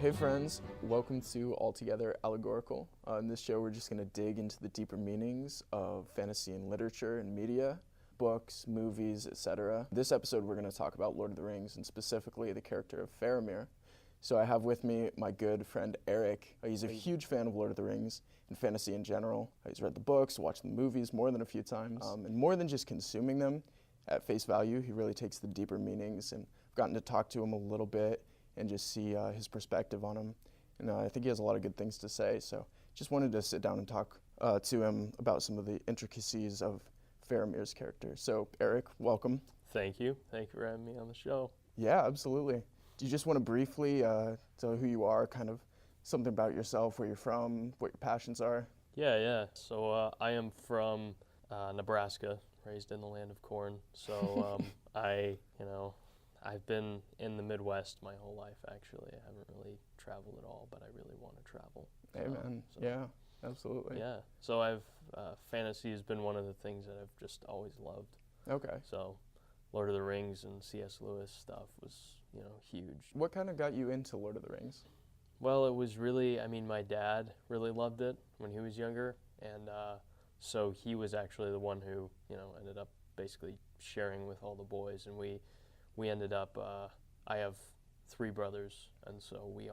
Hey friends, welcome to All Together Allegorical. In this show we're just going to dig into the deeper meanings of fantasy and literature and media, books, movies, etc. This episode we're going to talk about Lord of the Rings and specifically the character of Faramir. So I have with me my good friend Eric. He's a huge fan of Lord of the Rings and fantasy in general. He's read the books, watched the movies more than a few times, and more than just consuming them at face value, he really takes the deeper meanings, and I've gotten to talk to him a little bit and just see his perspective on him. And I think he has a lot of good things to say, so just wanted to sit down and talk to him about some of the intricacies of Faramir's character. So Eric, welcome. Thank you. Thank you for having me on the show. Yeah, absolutely. Do you just want to briefly tell who you are, kind of something about yourself, where you're from, what your passions are? Yeah. So I am from Nebraska, raised in the land of corn. So I've been in the Midwest my whole life, actually. I haven't really traveled at all, but I really want to travel. Amen. Yeah, absolutely. Yeah. So fantasy has been one of the things that I've just always loved. Okay. So Lord of the Rings and C.S. Lewis stuff was, huge. What kind of got you into Lord of the Rings? Well, it was really, my dad really loved it when he was younger, and so he was actually the one who, ended up basically sharing with all the boys, and we ended up, I have 3 brothers, and so we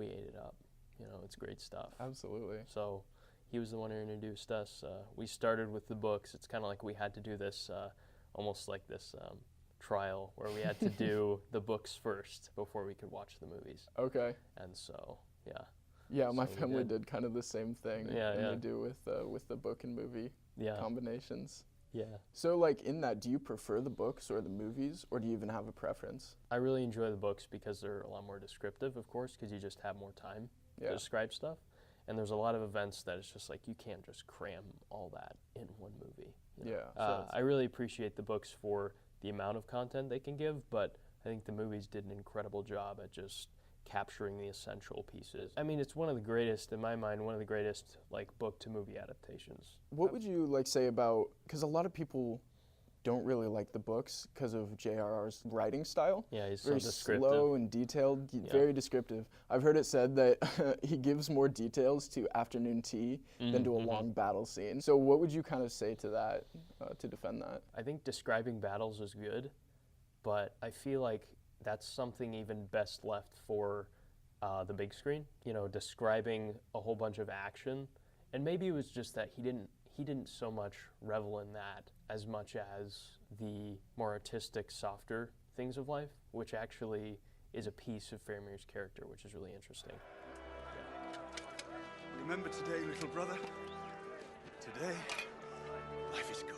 ate it up. It's great stuff. Absolutely. So he was the one who introduced us. We started with the books. It's kind of like we had to do this, almost like this trial where we had to do the books first before we could watch the movies. Okay. And so, yeah. Yeah, my So family did kind of the same thing. Yeah. They do with the book and movie combinations. Yeah. So, like, in that, do you prefer the books or the movies, or do you even have a preference? I really enjoy the books because they're a lot more descriptive, of course, because you just have more time to describe stuff. And there's a lot of events that it's just like you can't just cram all that in one movie. Yeah. I really appreciate the books for the amount of content they can give, but I think the movies did an incredible job at just capturing the essential pieces. It's one of the greatest, in my mind, book to movie adaptations. What would you say about, because a lot of people don't really like the books because of J.R.R.'s writing style. Yeah, he's very so descriptive. Slow and detailed, very descriptive. I've heard it said that he gives more details to afternoon tea than to a long battle scene. So what would you kind of say to that, to defend that? I think describing battles is good, but I feel like that's something even best left for the big screen. Describing a whole bunch of action, and maybe it was just that he didn't so much revel in that as much as the more artistic, softer things of life, which actually is a piece of Faramir's character, which is really interesting. Remember today, little brother. Today, life is good.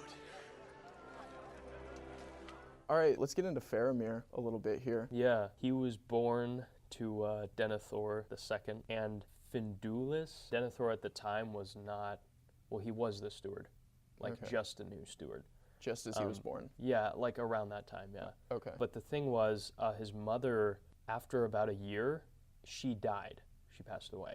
All right, let's get into Faramir a little bit here. Yeah, he was born to Denethor II and Findulis. Denethor at the time was not, he was the steward, just a new steward. Just as he was born? Yeah, around that time, yeah. Okay. But the thing was, his mother, after about a year, she died. She passed away.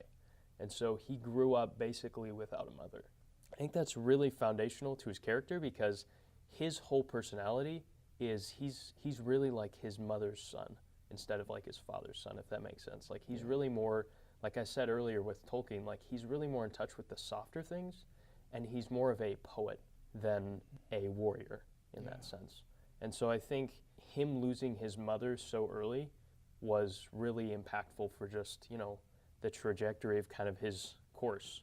And so he grew up basically without a mother. I think that's really foundational to his character because his whole personality is he's really like his mother's son instead of like his father's son, if that makes sense. He's really more, like I said earlier with Tolkien, he's really more in touch with the softer things, and he's more of a poet than a warrior in that sense. And so I think him losing his mother so early was really impactful for just, the trajectory of kind of his course.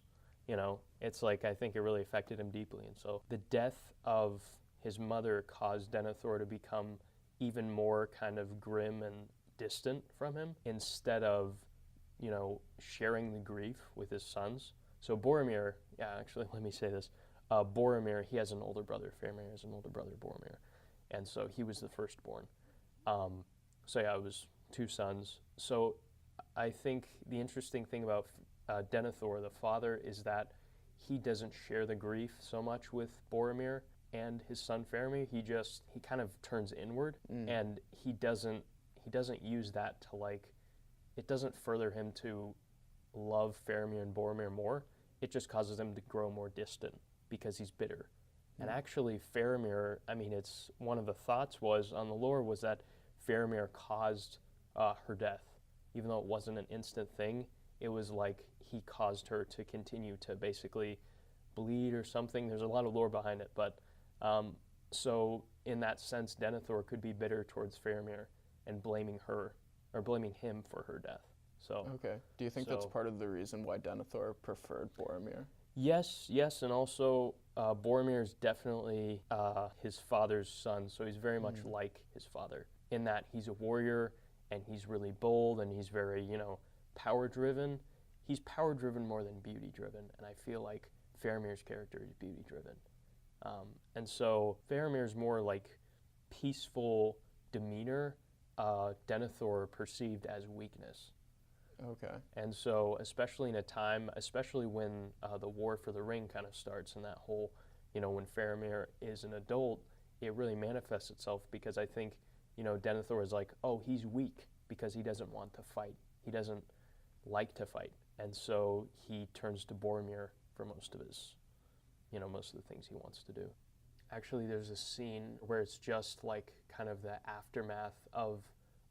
It's I think it really affected him deeply. And so the death of his mother caused Denethor to become even more kind of grim and distant from him instead of, sharing the grief with his sons. So Boromir, actually, let me say this. Boromir, he has an older brother. Faramir has an older brother, Boromir. And so he was the firstborn. It was 2 sons. So I think the interesting thing about Denethor, the father, is that he doesn't share the grief so much with Boromir and his son Faramir. He kind of turns inward, and he doesn't use that to it doesn't further him to love Faramir and Boromir more. It just causes him to grow more distant because he's bitter. And actually Faramir, it's one of the thoughts was on the lore was that Faramir caused her death. even though it wasn't an instant thing, it was like he caused her to continue to basically bleed or something. There's a lot of lore behind it, but so in that sense, Denethor could be bitter towards Faramir and blaming her, or blaming him for her death. So Okay. Do you think that's part of the reason why Denethor preferred Boromir? Yes, and also Boromir is definitely his father's son, so he's very much like his father in that he's a warrior and he's really bold and he's very, power-driven. He's power-driven more than beauty-driven, and I feel like Faramir's character is beauty-driven. And so Faramir's more like peaceful demeanor, Denethor perceived as weakness. Okay. And so, especially in a time, especially when the War for the Ring kind of starts and that whole, when Faramir is an adult, it really manifests itself because I think, Denethor is like, oh, he's weak because he doesn't want to fight. He doesn't like to fight. And so he turns to Boromir for most of his, most of the things he wants to do. Actually, there's a scene where it's just like kind of the aftermath of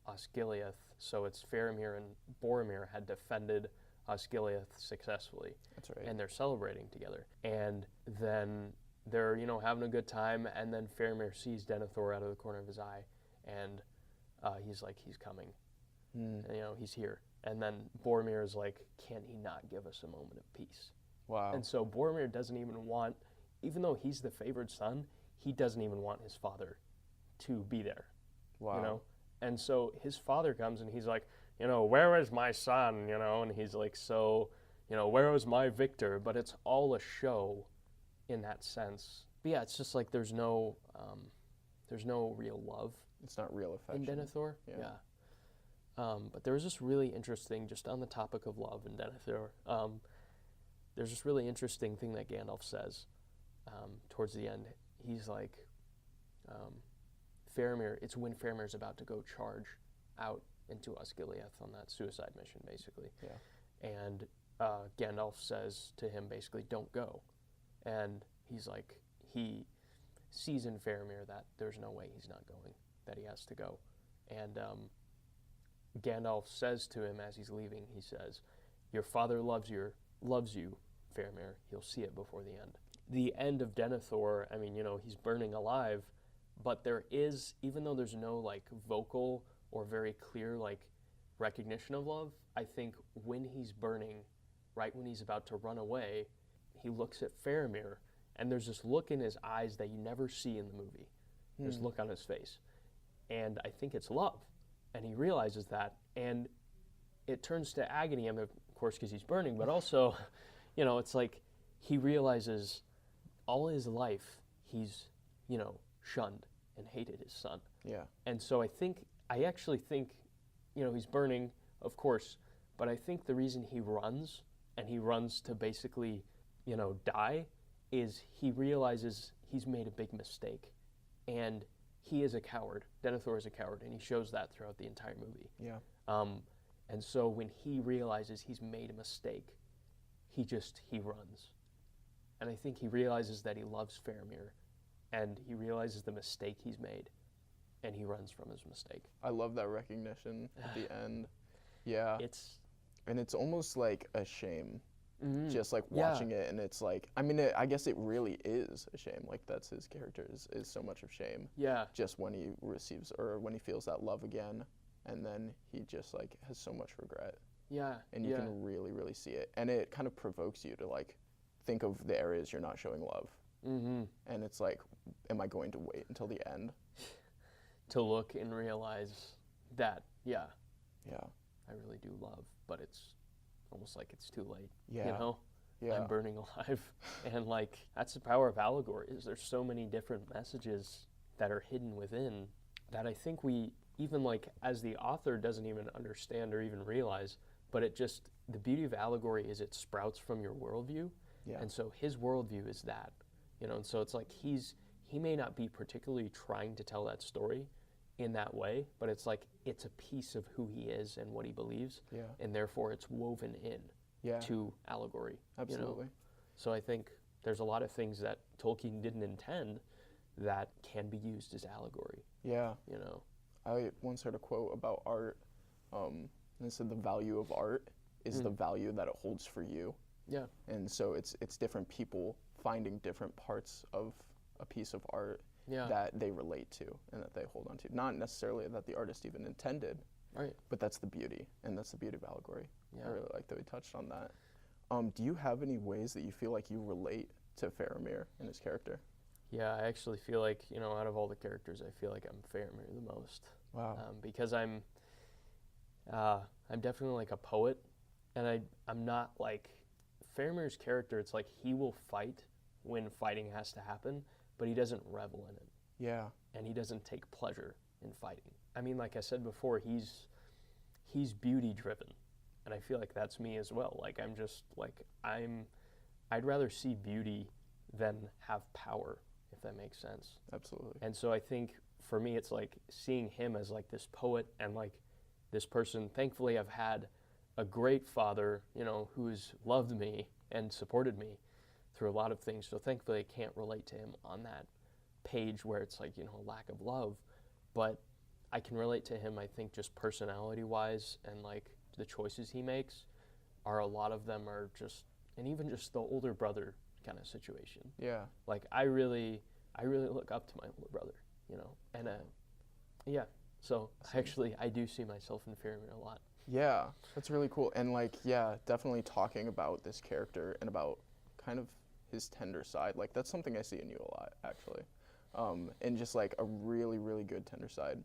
Osgiliath. So it's Faramir and Boromir had defended Osgiliath successfully. That's right. And they're celebrating together. And then they're, having a good time, and then Faramir sees Denethor out of the corner of his eye, and he's like, he's coming. And, he's here. And then Boromir is like, can he not give us a moment of peace? Wow. And so Boromir doesn't even want, even though he's the favored son, he doesn't even want his father to be there. Wow. And so his father comes and he's like, where is my son? And he's like, so, where is my victor? But it's all a show in that sense. But yeah, it's just like there's no real love. It's not real affection. In Denethor. Yeah. But there was this really interesting, just on the topic of love in Denethor, there's this really interesting thing that Gandalf says towards the end. He's like, Faramir, it's when Faramir's about to go charge out into Osgiliath on that suicide mission, basically. Yeah. And Gandalf says to him, basically, don't go. And he's like, he sees in Faramir that there's no way he's not going, that he has to go. And Gandalf says to him as he's leaving, he says, your father loves you, Faramir. He'll see it before the end. The end of Denethor, I mean, he's burning alive, but there is, even though there's no like vocal or very clear like recognition of love, I think when he's burning, right when he's about to run away, he looks at Faramir, and there's this look in his eyes that you never see in the movie. There's a look on his face. And I think it's love. And he realizes that, and it turns to agony, I mean, of course, because he's burning, but also, it's like he realizes all his life he's, shunned and hated his son. Yeah. And so I actually think, he's burning, of course, but I think the reason he runs, and he runs to basically, die, is he realizes he's made a big mistake. And he is a coward. Denethor is a coward, and he shows that throughout the entire movie. Yeah. And so when he realizes he's made a mistake, he runs. And I think he realizes that he loves Faramir, and he realizes the mistake he's made, and he runs from his mistake. I love that recognition at the end. Yeah. And it's almost like a shame. Just like watching it, and it's like, I mean, I guess it really is a shame. Like that's his character is so much of shame. Yeah. Just when he receives, or when he feels that love again, and then he just like has so much regret. Yeah. And you can really, really see it. And it kind of provokes you to like think of the areas you're not showing love. And it's like, am I going to wait until the end? To look and realize that, Yeah. I really do love, but it's almost like it's too late. Yeah. Yeah. I'm burning alive. And like, that's the power of allegory, is there's so many different messages that are hidden within that I think we, even like as the author doesn't even understand or even realize, but the beauty of allegory is it sprouts from your worldview. Yeah. And so his worldview is that, and so it's like he may not be particularly trying to tell that story in that way, but it's like it's a piece of who he is and what he believes, and therefore it's woven in to allegory. Absolutely. So I think there's a lot of things that Tolkien didn't intend that can be used as allegory. Yeah. I once heard a quote about art. and they said the value of art is the value that it holds for you. Yeah. And so it's different people finding different parts of a piece of art that they relate to and that they hold on to. Not necessarily that the artist even intended, Right. but that's the beauty, and that's the beauty of allegory. Yeah. I really like that we touched on that. Do you have any ways that you feel like you relate to Faramir and his character? Yeah, I actually feel like, out of all the characters, I feel like I'm Faramir the most. Wow. Because I'm definitely like a poet, and I'm not like Faramir's character. It's like he will fight when fighting has to happen, but he doesn't revel in it. Yeah. And he doesn't take pleasure in fighting. I mean, like I said before, he's beauty driven, and I feel like that's me as well. Like I'm just like I'd rather see beauty than have power, if that makes sense. Absolutely. And so I think for me, it's like seeing him as like this poet and like this person. Thankfully, I've had a great father, who's loved me and supported me through a lot of things. So thankfully, I can't relate to him on that page where it's like, a lack of love. But I can relate to him, I think, just personality-wise, and like the choices he makes a lot of them are just, and even just the older brother kind of situation. Yeah. Like I really look up to my older brother, and yeah. So actually, I do see myself in Faramir a lot. Yeah, that's really cool. And like, yeah, definitely talking about this character and about kind of his tender side. Like that's something I see in you a lot, actually. And just like a really, really good tender side,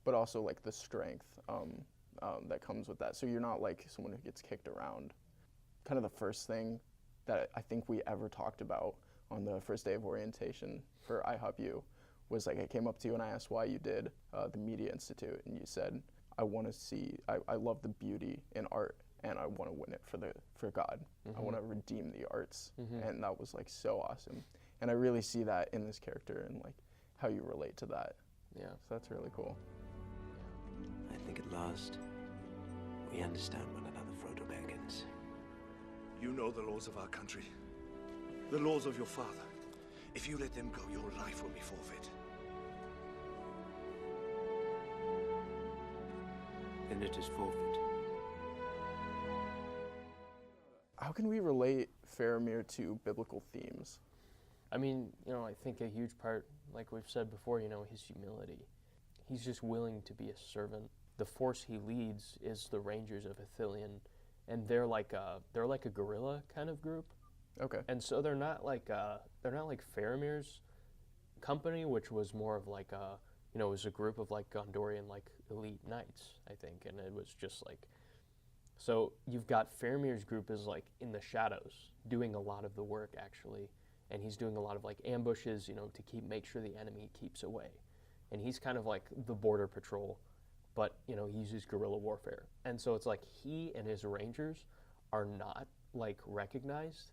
but also like the strength that comes with that. So you're not like someone who gets kicked around. Kind of the first thing that I think we ever talked about on the first day of orientation for IHOPU was like I came up to you and I asked why you did the Media Institute, and you said, I love the beauty in art, and I want to win it for God. I want to redeem the arts, and that was like so awesome. And I really see that in this character and like how you relate to that. Yeah. So that's really cool. I think at last we understand one another, Frodo Baggins. You know the laws of our country, the laws of your father. If you let them go, your life will be forfeit. Then it is forfeit. How can we relate Faramir to biblical themes? I mean, I think a huge part, like we've said before, his humility. He's just willing to be a servant. The force he leads is the Rangers of Ithilien, and they're like a guerrilla kind of group. Okay. And so they're not like Faramir's company, which was more of like it was a group of like Gondorian like elite knights, I think, and it was just like. So you've got Faramir's group is like in the shadows, doing a lot of the work actually. And he's doing a lot of like ambushes, to make sure the enemy keeps away. And he's kind of like the border patrol, but he uses guerrilla warfare. And so it's like he and his rangers are not like recognized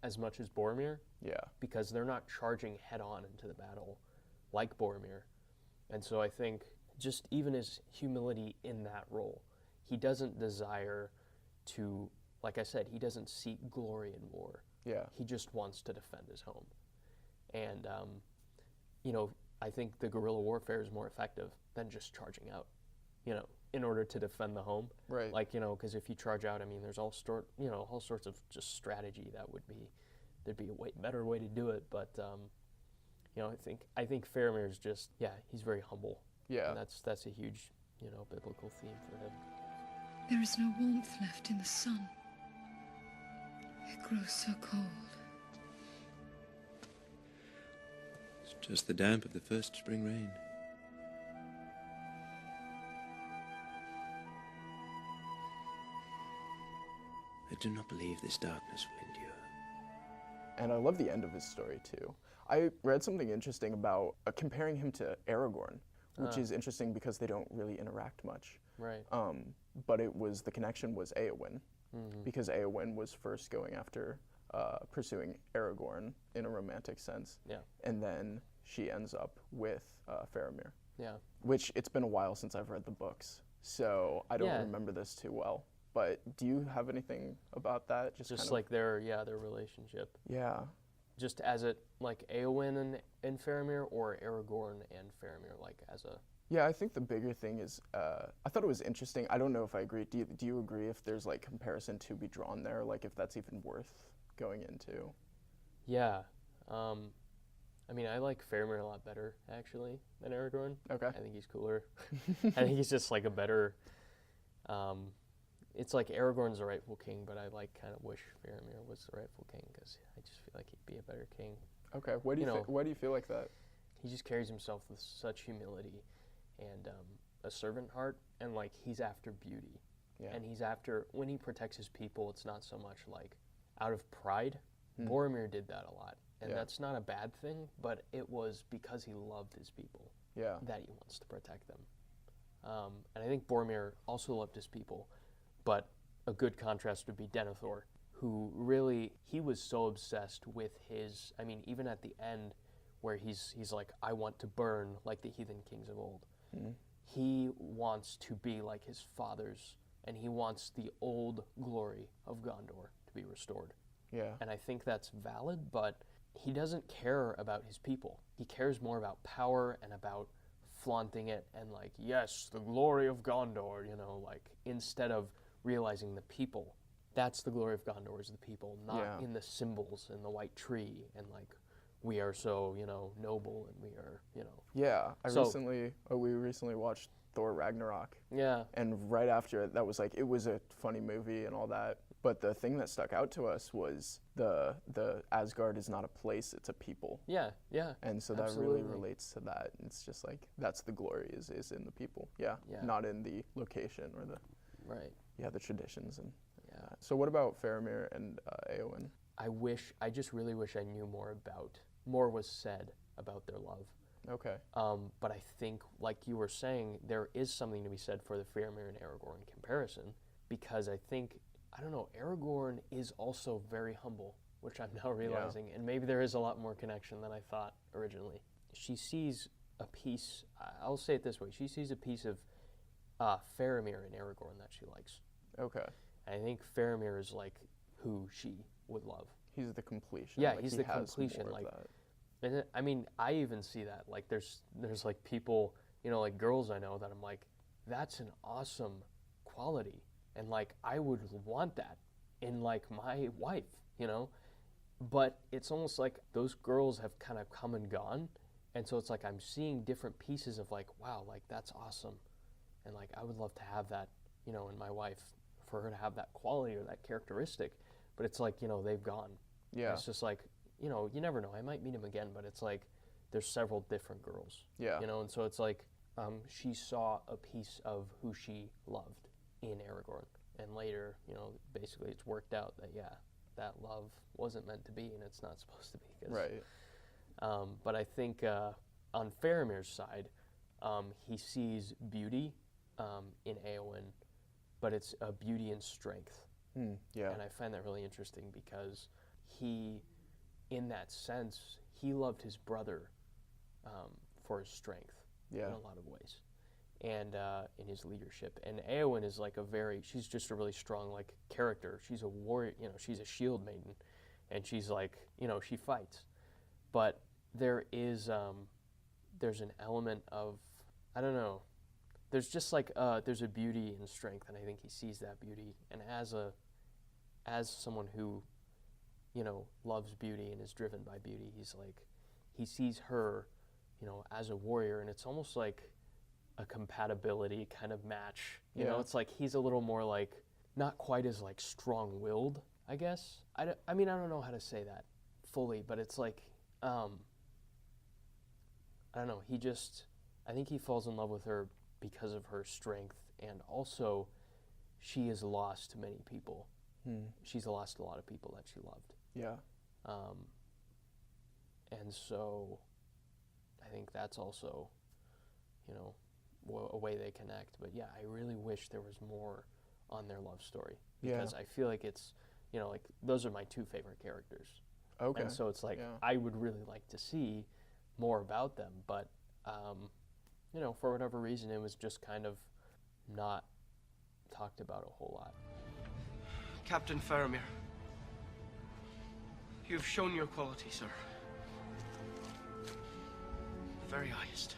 as much as Boromir. Yeah. Because they're not charging head on into the battle like Boromir. And so I think just even his humility in that role, he doesn't desire to, like I said, he doesn't seek glory in war. Yeah. He just wants to defend his home. And, I think the guerrilla warfare is more effective than just charging out, in order to defend the home. Right. Like, because if you charge out, I mean, there's all sorts of just strategy there'd be a better way to do it. But, I think Faramir is just, he's very humble. Yeah. And that's a huge, biblical theme for him. There is no warmth left in the sun. It grows so cold. It's just the damp of the first spring rain. I do not believe this darkness will endure. And I love the end of his story too. I read something interesting about comparing him to Aragorn, which is interesting because they don't really interact much. Right. But the connection was Éowyn, because Éowyn was first going after pursuing Aragorn in a romantic sense. Yeah. And then she ends up with Faramir. Yeah. Which it's been a while since I've read the books, so I don't remember this too well. But do you have anything about that? Just kind like their relationship. Yeah. just as it, like, Éowyn and Faramir, or Aragorn and Faramir, like, as a... Yeah, I think the bigger thing is, I thought it was interesting. I don't know if I agree. Do you agree if there's, like, comparison to be drawn there? Like, if that's even worth going into? Yeah. I mean, I like Faramir a lot better, actually, than Aragorn. Okay. I think he's cooler. I think he's just, like, a better... it's like Aragorn's the rightful king, but I, like, kind of wish Faramir was the rightful king, because I just feel like he'd be a better king. Okay. Why do you feel like that? He just carries himself with such humility and a servant heart, and, like, he's after beauty. Yeah. And he's after, when he protects his people, it's not so much, like, out of pride. Boromir did that a lot, and that's not a bad thing, but it was because he loved his people that he wants to protect them. And I think Boromir also loved his people, but a good contrast would be Denethor, who really, he was so obsessed with his, I mean, even at the end, where he's like, I want to burn like the heathen kings of old. He wants to be like his fathers, and he wants the old glory of Gondor to be restored. Yeah. And I think that's valid, but he doesn't care about his people. He cares more about power and about flaunting it and, like, yes, the glory of Gondor, you know, like, instead of realizing the people. That's the glory of Gondor, is the people, not in the symbols and the white tree and, like, we are so, you know, noble and we are, you know. Yeah. We recently watched Thor Ragnarok. Yeah. And right after it, that was like, it was a funny movie and all that. But the thing that stuck out to us was the Asgard is not a place, it's a people. Yeah, yeah. And so that really relates to that. It's just like, that's the glory is in the people. Yeah. Not in the location or the the traditions and so what about Faramir and Éowyn? I just really wish I knew more was said about their love. Okay. But I think, like you were saying, there is something to be said for the Faramir and Aragorn comparison, because I think, I don't know, Aragorn is also very humble, which I'm now realizing, and maybe there is a lot more connection than I thought originally. She sees a piece, I'll say it this way, she sees a piece of Faramir and Aragorn that she likes. Okay. And I think Faramir is, like, who she would love. He's the completion. Yeah, like, he's he the has completion. more of Like, that. and I mean, I even see that. Like, there's like people, you know, like girls I know that I'm like, that's an awesome quality, and, like, I would want that in, like, my wife, you know. But it's almost like those girls have kind of come and gone, and so it's like I'm seeing different pieces of, like, wow, like, that's awesome, and, like, I would love to have that, you know, in my wife, for her to have that quality or that characteristic. But it's like, you know, they've gone. Yeah. It's just like, you know, you never know. I might meet him again, but it's like there's several different girls. Yeah. You know, and so it's like she saw a piece of who she loved in Aragorn. And later, you know, basically it's worked out that, that love wasn't meant to be and it's not supposed to be. Right. But I think on Faramir's side, he sees beauty in Éowyn, but it's a beauty and strength. Yeah. And I find that really interesting because he, in that sense, he loved his brother for his strength in a lot of ways, and in his leadership. And Éowyn is like she's just a really strong, like, character. She's a warrior, you know, she's a shield maiden, and she's like, you know, she fights. But there is, there's an element of, I don't know, there's just like, there's a beauty and strength, and I think he sees that beauty. And as someone who, you know, loves beauty and is driven by beauty, he's like, he sees her, you know, as a warrior, and it's almost like a compatibility kind of match. You know, it's like he's a little more, like, not quite as, like, strong-willed, I guess. I mean, I don't know how to say that fully, but it's like, I don't know, I think he falls in love with her because of her strength, and also she has lost many people. She's lost a lot of people that she loved. Yeah. And so I think that's also, you know, a way they connect. But yeah, I really wish there was more on their love story, because I feel like it's, you know, like, those are my two favorite characters. Okay. And so it's like, I would really like to see more about them, but, you know, for whatever reason, it was just kind of not talked about a whole lot. Captain Faramir. You've shown your quality, sir. The very highest.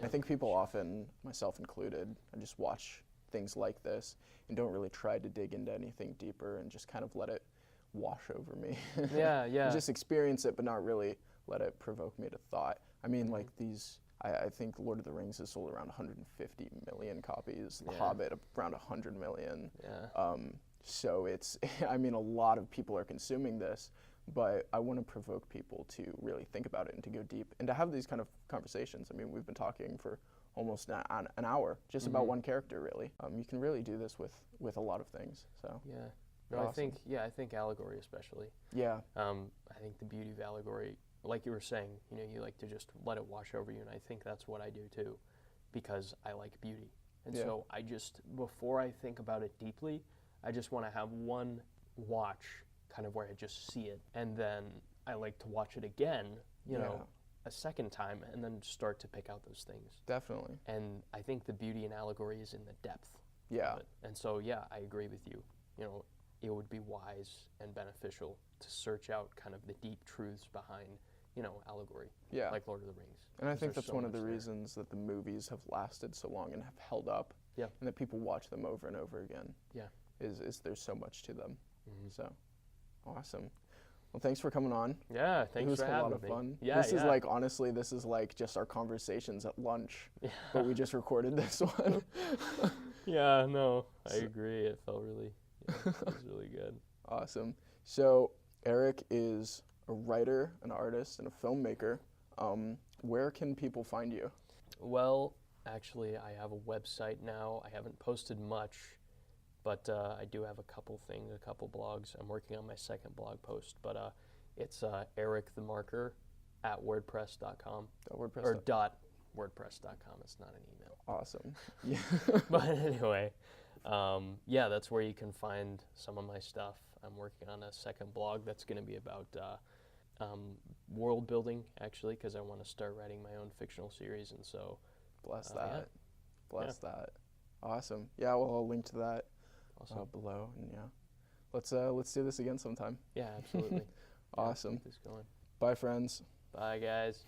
I think people often, myself included, I just watch things like this and don't really try to dig into anything deeper and just kind of let it wash over me. Yeah, yeah. And just experience it, but not really let it provoke me to thought. I mean, like these, I think Lord of the Rings has sold around 150 million copies, The Hobbit around 100 million. Yeah. So it's, I mean, a lot of people are consuming this, but I want to provoke people to really think about it and to go deep and to have these kind of conversations. I mean, we've been talking for almost an hour just about one character, really. You can really do this with a lot of things. So Yeah. No, awesome. I think Allegory especially. Yeah, I think the beauty of Allegory, like you were saying, you like to just let it wash over you, and I think that's what I do too, because I like beauty. And Yeah. so before I think about it deeply, I just want to have one watch kind of where I just see it, and then I like to watch it again, you know, a second time, and then start to pick out those things. definitely. And I think the beauty in Allegory is in the depth Yeah, of it. And so, yeah, I agree with you. It would be wise and beneficial to search out kind of the deep truths behind, Allegory, yeah. like Lord of the Rings. And I 'Cause think there's that's so one of much the there. reasons that the movies have lasted so long and have held up. Yeah. And that people watch them over and over again. Yeah. Is there's so much to them. Mhm. So, awesome. Well, thanks for coming on. Yeah, It thanks was for a having lot of me. fun. Yeah, this is yeah. like, honestly, this is like just our conversations at lunch, Yeah. but we just recorded this one. Yeah, no, I So- agree. It felt really, it was really good. Awesome. So Eric is a writer, an artist, and a filmmaker. Where can people find you? Well, actually, I have a website now. I haven't posted much, but I do have a couple things, a couple blogs. I'm working on my second blog post, but it's Eric the Marker at WordPress.com WordPress. or .wordpress.com. It's not an email. Awesome. Yeah. But anyway, yeah, that's where you can find some of my stuff. I'm working on a second blog that's going to be about world building, actually, because I want to start writing my own fictional series, and so Bless yeah. that. Bless that. Awesome. Yeah. Well, I'll link to that awesome. below. And yeah, let's do this again sometime. Yeah, absolutely. Awesome. Yeah, keep this going. Bye, friends. Bye, guys.